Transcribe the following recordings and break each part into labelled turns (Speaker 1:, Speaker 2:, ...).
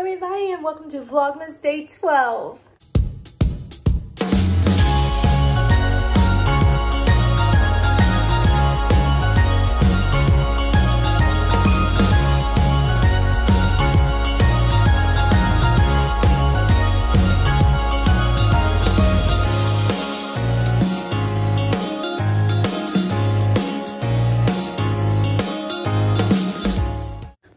Speaker 1: everybody, and welcome to Vlogmas Day 12.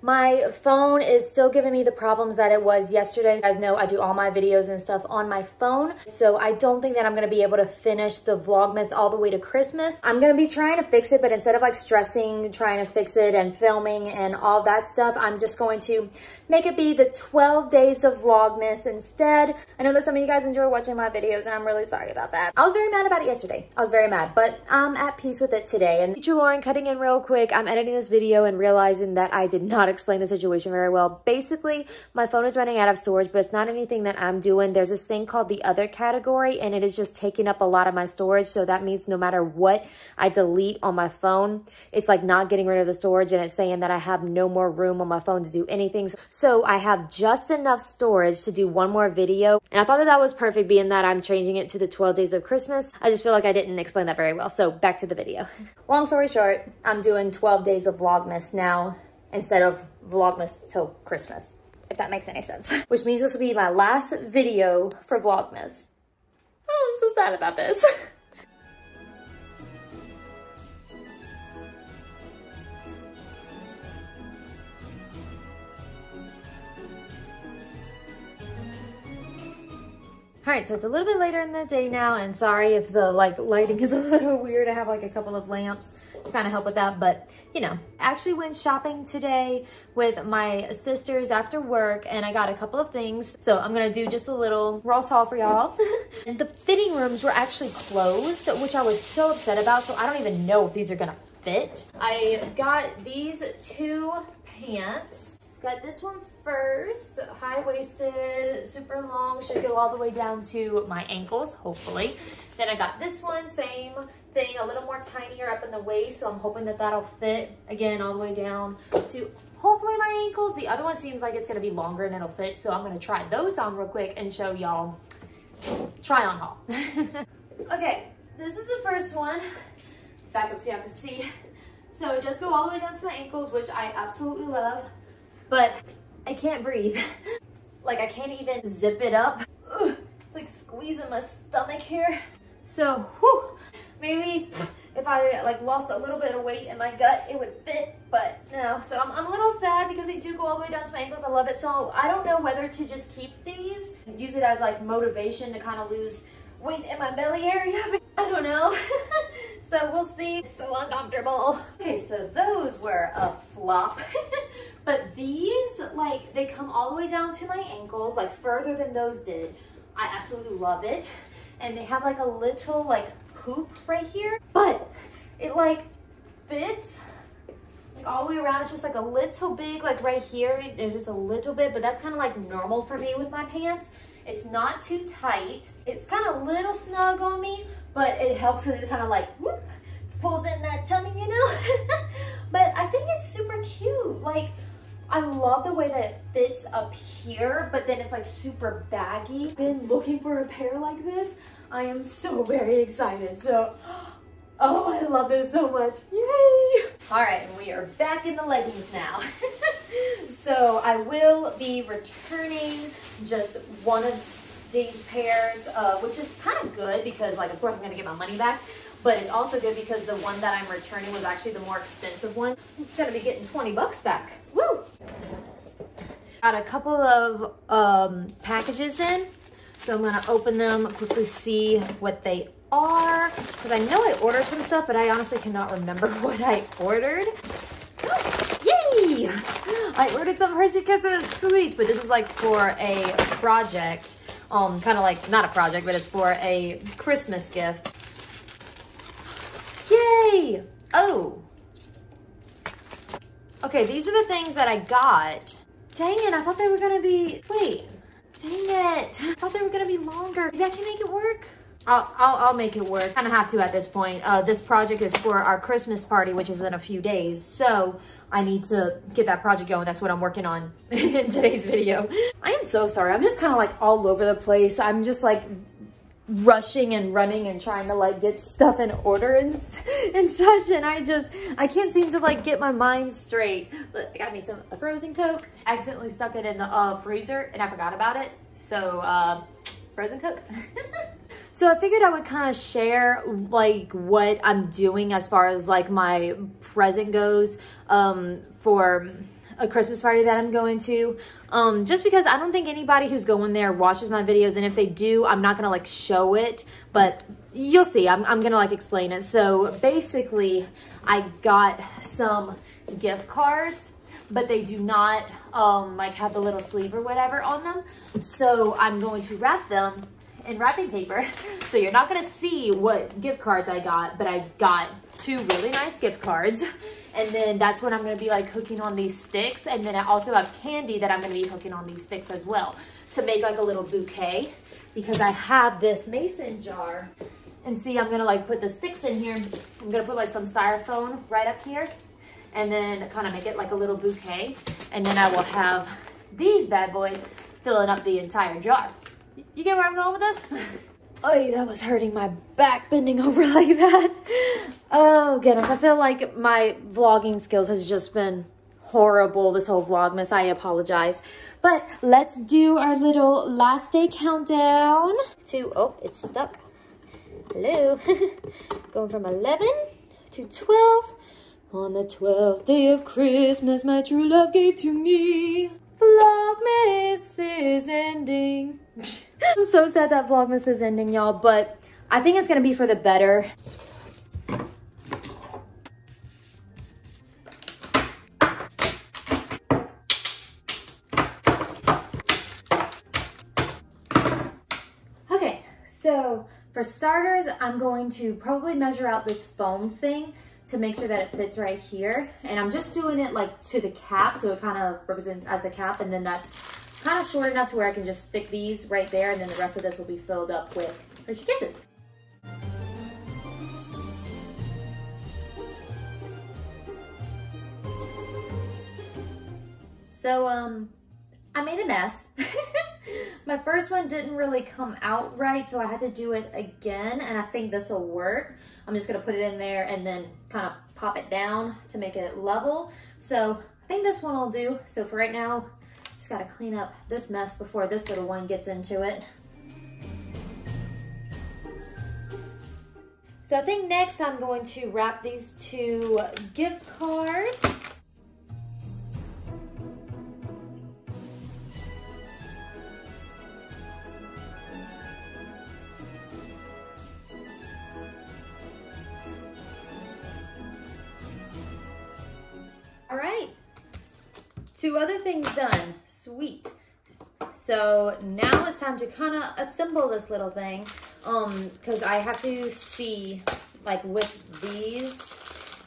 Speaker 1: My phone is still giving me the problems that it was yesterday. As you guys know, I do all my videos and stuff on my phone. So I don't think that I'm gonna be able to finish the Vlogmas all the way to Christmas. I'm gonna be trying to fix it, but instead of like stressing, trying to fix it and filming and all that stuff, I'm just going to make it be the 12 days of Vlogmas instead. I know that some of you guys enjoy watching my videos and I'm really sorry about that. I was very mad about it yesterday. I was very mad, but I'm at peace with it today. And Teacher Lauren, cutting in real quick, I'm editing this video and realizing that I did not explain the situation very well. Basically, my phone is running out of storage, but it's not anything that I'm doing. There's this thing called the other category and it is just taking up a lot of my storage. So that means no matter what I delete on my phone, it's like not getting rid of the storage and it's saying that I have no more room on my phone to do anything. So I have just enough storage to do one more video. And I thought that that was perfect being that I'm changing it to the 12 days of Christmas. I just feel like I didn't explain that very well. So back to the video. Long story short, I'm doing 12 days of Vlogmas now instead of Vlogmas till Christmas, if that makes any sense. Which means this will be my last video for Vlogmas. Oh, I'm so sad about this. All right, so it's a little bit later in the day now, and sorry if the lighting is a little weird. I have like a couple of lamps to kind of help with that, but you know, actually went shopping today with my sisters after work, and I got a couple of things. So I'm gonna do just a little Ross haul for y'all. And the fitting rooms were actually closed, which I was so upset about. So I don't even know if these are gonna fit. I got these two pants. Got this one first, high-waisted, super long, should go all the way down to my ankles, hopefully. Then I got this one, same thing, a little more tinier up in the waist, so I'm hoping that that'll fit, again, all the way down to hopefully my ankles. The other one seems like it's gonna be longer and it'll fit, so I'm gonna try those on real quick and show y'all try on haul. Okay, this is the first one. Back up so y'all can see. So it does go all the way down to my ankles, which I absolutely love. But I can't breathe. Like I can't even zip it up. Ugh, it's like squeezing my stomach here. So, whew, maybe if I like lost a little bit of weight in my gut, it would fit, but no. So I'm a little sad because they do go all the way down to my ankles. I love it. So I don't know whether to just keep these and use it as like motivation to kind of lose weight in my belly area. I don't know. So we'll see. It's so uncomfortable. Okay, so those were a flop. But these, like, they come all the way down to my ankles, like further than those did. I absolutely love it. And they have like a little like hoop right here, but it like fits like all the way around. It's just like a little big, like right here, there's just a little bit, but that's kind of like normal for me with my pants. It's not too tight. It's kind of a little snug on me, but it helps because it kind of like whoop, pulls in that tummy, you know? But I think it's super cute. Like, I love the way that it fits up here, but then it's like super baggy. Been looking for a pair like this. I am so very excited. So, oh, I love this so much. Yay! All right, we are back in the leggings now. So I will be returning just one of these pairs, which is kind of good because like, of course I'm gonna get my money back, but it's also good because the one that I'm returning was actually the more expensive one. I'm gonna be getting 20 bucks back. Woo! Got a couple of packages in, so I'm gonna open them, quickly see what they are, because I know I ordered some stuff, but I honestly cannot remember what I ordered. Yay! I ordered some Hershey Kisses sweets, but this is like for a project, kind of like, not a project, but it's for a Christmas gift. Yay! Oh. Okay, these are the things that I got. Dang it, I thought they were gonna be, wait, dang it. I thought they were gonna be longer. Maybe I can make it work? I'll make it work. Kind of have to at this point. This project is for our Christmas party, which is in a few days. So I need to get that project going. That's what I'm working on in today's video. I am so sorry. I'm just kind of like all over the place. I'm just like rushing and running and trying to like get stuff in order and such, and I can't seem to like get my mind straight. But I got me a frozen Coke. Accidentally stuck it in the freezer and I forgot about it. So frozen Coke. So I figured I would kind of share like what I'm doing as far as like my present goes for a Christmas party that I'm going to. Just because I don't think anybody who's going there watches my videos, and if they do, I'm not gonna like show it, but you'll see. I'm gonna like explain it. So basically, I got some gift cards, but they do not like have the little sleeve or whatever on them. So I'm going to wrap them in wrapping paper. So you're not gonna see what gift cards I got, but I got 2 really nice gift cards. And then that's what I'm gonna be like hooking on these sticks. And then I also have candy that I'm gonna be hooking on these sticks as well to make like a little bouquet, because I have this mason jar. And see, I'm gonna like put the sticks in here. I'm gonna put like some styrofoam right up here and then kind of make it like a little bouquet. And then I will have these bad boys filling up the entire jar. You get where I'm going with this? Oh, that was hurting my back bending over like that. Oh goodness, I feel like my vlogging skills has just been horrible this whole Vlogmas. I apologize. But let's do our little last day countdown to, oh, it's stuck. Hello. Going from 11 to 12. On the 12th day of Christmas, my true love gave to me. Vlogmas is ending. I'm so sad that Vlogmas is ending, y'all, but I think it's gonna be for the better. Okay, so for starters, I'm going to probably measure out this foam thing to make sure that it fits right here. And I'm just doing it like to the cap, so it kind of represents as the cap, and then that's kind of short enough to where I can just stick these right there, and then the rest of this will be filled up with Hershey Kisses. So, I made a mess. My first one didn't really come out right, so I had to do it again, and I think this will work. I'm just gonna put it in there and then kind of pop it down to make it level. So I think this one will do. So for right now, just gotta clean up this mess before this little one gets into it. So I think next I'm going to wrap these 2 gift cards. All right, 2 other things done, sweet. So now it's time to kind of assemble this little thing, because I have to see, like with these,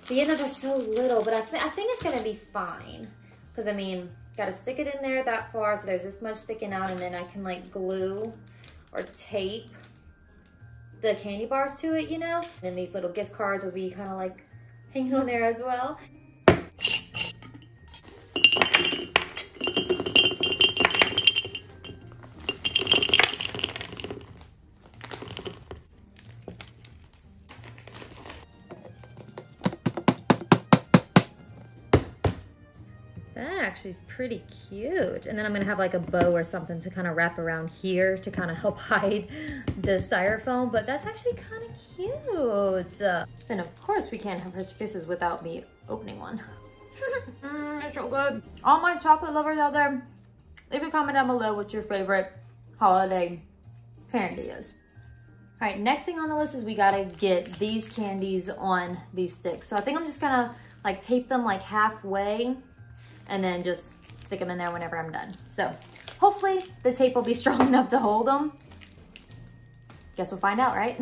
Speaker 1: the end of are so little, but I think it's gonna be fine. Because I mean, gotta stick it in there that far, so there's this much sticking out, and then I can like glue or tape the candy bars to it, you know? And then these little gift cards will be kind of like hanging on there as well. That actually is pretty cute. And then I'm gonna have like a bow or something to kind of wrap around here to kind of help hide the styrofoam, but that's actually kind of cute. And of course we can't have Hershey Kisses without me opening one. It's so good. All my chocolate lovers out there, leave a comment down below what your favorite holiday candy is. All right, next thing on the list is we gotta get these candies on these sticks. So I think I'm just gonna like tape them like halfway and then just stick them in there whenever I'm done. So hopefully the tape will be strong enough to hold them. Guess we'll find out, right?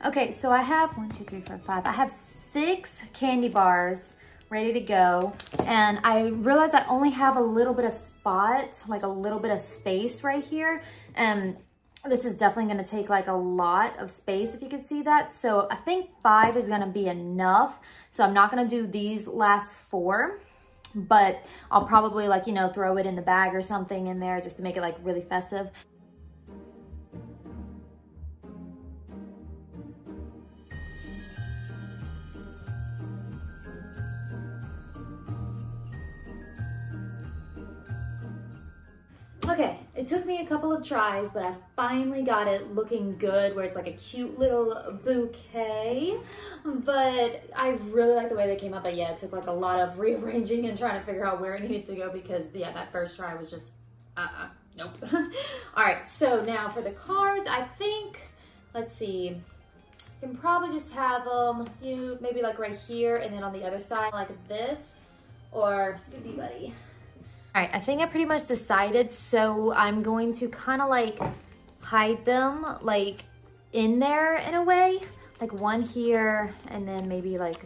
Speaker 1: Okay, so I have 1, 2, 3, 4, 5. I have 6 candy bars ready to go. And I realized I only have a little bit of spot, like a little bit of space right here. And this is definitely gonna take like a lot of space, if you can see that. So I think 5 is gonna be enough. So I'm not gonna do these last 4, but I'll probably like, you know, throw it in the bag or something in there just to make it like really festive. Okay, it took me a couple of tries, but I finally got it looking good where it's like a cute little bouquet. But I really like the way they came out. But yeah, it took like a lot of rearranging and trying to figure out where it needed to go because yeah, that first try was just, nope. All right, so now for the cards, I think, let's see, you can probably just have them, maybe like right here and then on the other side like this, or, excuse me, buddy. All right, I think I pretty much decided, so I'm going to kind of like hide them like in there in a way, like one here and then maybe like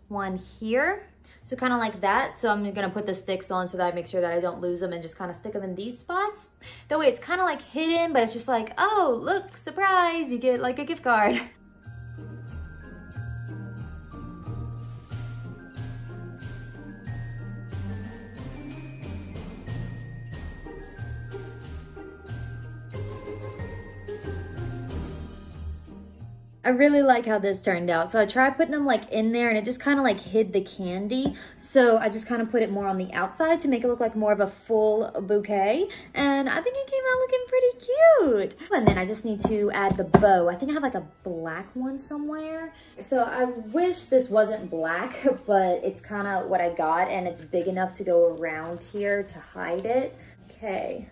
Speaker 1: one here. So kind of like that. So I'm gonna put the sticks on so that I make sure that I don't lose them and just kind of stick them in these spots. That way it's kind of like hidden, but it's just like, oh, look, surprise, you get like a gift card. I really like how this turned out. So I tried putting them like in there and it just kind of like hid the candy. So I just kind of put it more on the outside to make it look like more of a full bouquet. And I think it came out looking pretty cute. And then I just need to add the bow. I think I have like a black one somewhere. So I wish this wasn't black, but it's kind of what I got and it's big enough to go around here to hide it. Okay,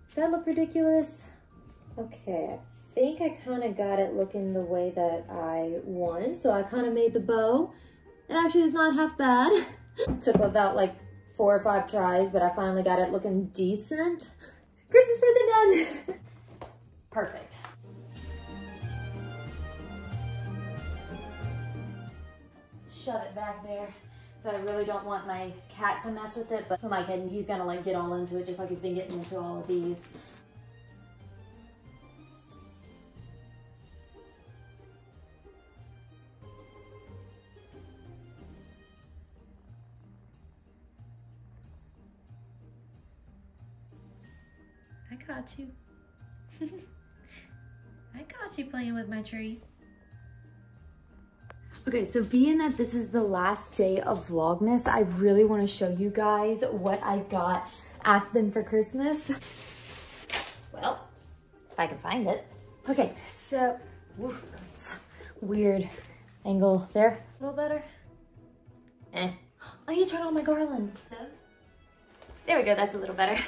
Speaker 1: does that look ridiculous? Okay. I think I kind of got it looking the way that I want. So I kind of made the bow. It actually is not half bad. Took about like 4 or 5 tries, but I finally got it looking decent. Christmas present done. Perfect. Shove it back there. So I really don't want my cat to mess with it, but for my kid, he's gonna like get all into it just like he's been getting into all of these. I got you. I got you playing with my tree. Okay, so being that this is the last day of Vlogmas, I really want to show you guys what I got Aspen for Christmas. Well, if I can find it. Okay, so, weird angle there. A little better. I need to turn on my garland. There we go, that's a little better.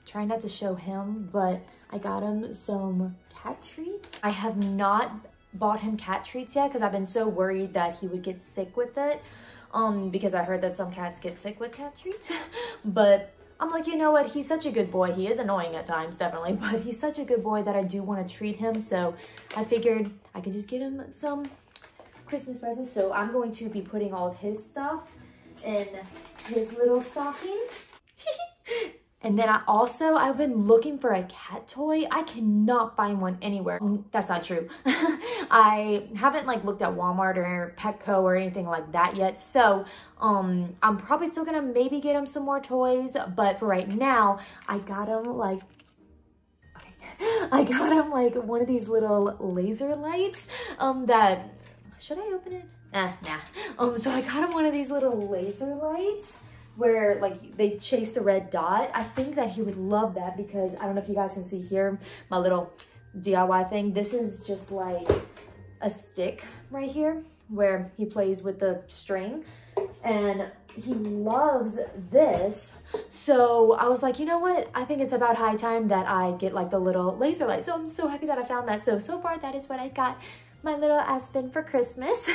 Speaker 1: Trying not to show him, but I got him some cat treats. I have not bought him cat treats yet because I've been so worried that he would get sick with it. Because I heard that some cats get sick with cat treats. But I'm like, you know what? He's such a good boy. He is annoying at times, definitely, but he's such a good boy that I do want to treat him. So I figured I could just get him some Christmas presents. So I'm going to be putting all of his stuff in his little stocking. And then I've been looking for a cat toy. I cannot find one anywhere. That's not true. I haven't like looked at Walmart or Petco or anything like that yet. So I'm probably still gonna maybe get him some more toys. But for right now, I got him like, one of these little laser lights that, should I open it? Nah. So I got him one of these little laser lights where like they chase the red dot. I think that he would love that because I don't know if you guys can see here, my little DIY thing. This is just like a stick right here where he plays with the string and he loves this. So I was like, you know what? I think it's about high time that I get like the little laser light. So I'm so happy that I found that. So far that is what I got my little Aspen for Christmas.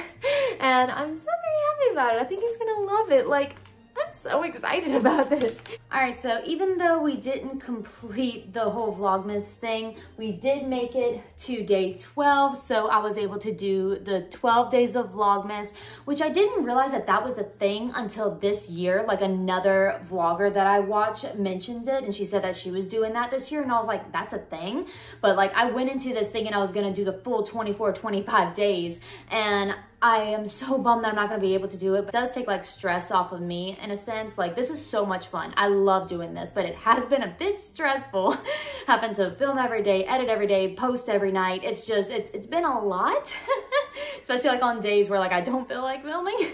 Speaker 1: And I'm so very happy about it. I think he's gonna love it. Like, I'm so excited about this. All right, so even though we didn't complete the whole Vlogmas thing, we did make it to day 12. So I was able to do the 12 days of Vlogmas, which I didn't realize that that was a thing until this year. Like another vlogger that I watch mentioned it, and she said that she was doing that this year. And I was like, that's a thing. But like I went into this thinking I was gonna do the full 24, 25 days. And I am so bummed that I'm not gonna be able to do it, but it does take like stress off of me in a sense. Like this is so much fun. I love doing this, but it has been a bit stressful having to film every day, edit every day, post every night. It's just, it's been a lot, especially like on days where like I don't feel like filming,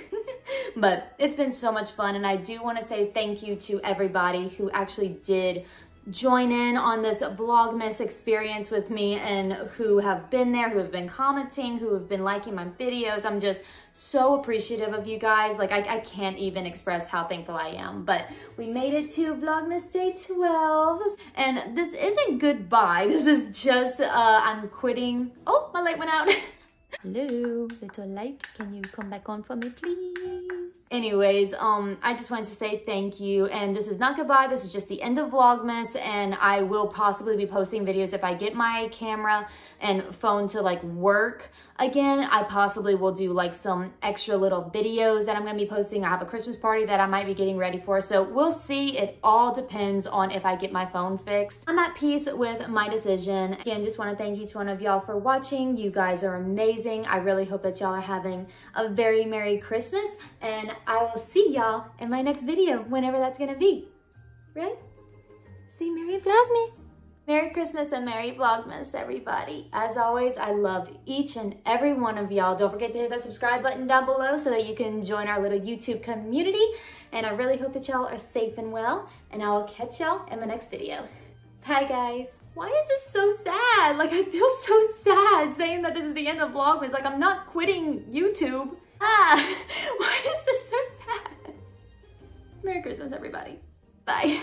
Speaker 1: but it's been so much fun. And I do wanna say thank you to everybody who actually did join in on this Vlogmas experience with me and who have been there, who have been commenting, who have been liking my videos. I'm just so appreciative of you guys. Like I can't even express how thankful I am. But we made it to Vlogmas day 12. And this isn't goodbye. This is just, I'm quitting. Oh, my light went out. Hello, little light. Can you come back on for me, please? Anyways, I just wanted to say thank you. And this is not goodbye. This is just the end of Vlogmas. And I will possibly be posting videos if I get my camera and phone to like work again. I possibly will do like some extra little videos that I'm going to be posting. I have a Christmas party that I might be getting ready for. So we'll see. It all depends on if I get my phone fixed. I'm at peace with my decision. Again, just want to thank each one of y'all for watching. You guys are amazing. I really hope that y'all are having a very Merry Christmas, and I will see y'all in my next video, whenever that's gonna be, right? See, Merry Vlogmas. Merry Christmas and Merry Vlogmas, everybody. As always, I love each and every one of y'all. Don't forget to hit that subscribe button down below so that you can join our little YouTube community. And I really hope that y'all are safe and well, and I will catch y'all in my next video. Bye, guys. Why is this so sad? Like, I feel so sad saying that this is the end of Vlogmas. Like, I'm not quitting YouTube. Why is this so sad? Merry Christmas, everybody. Bye.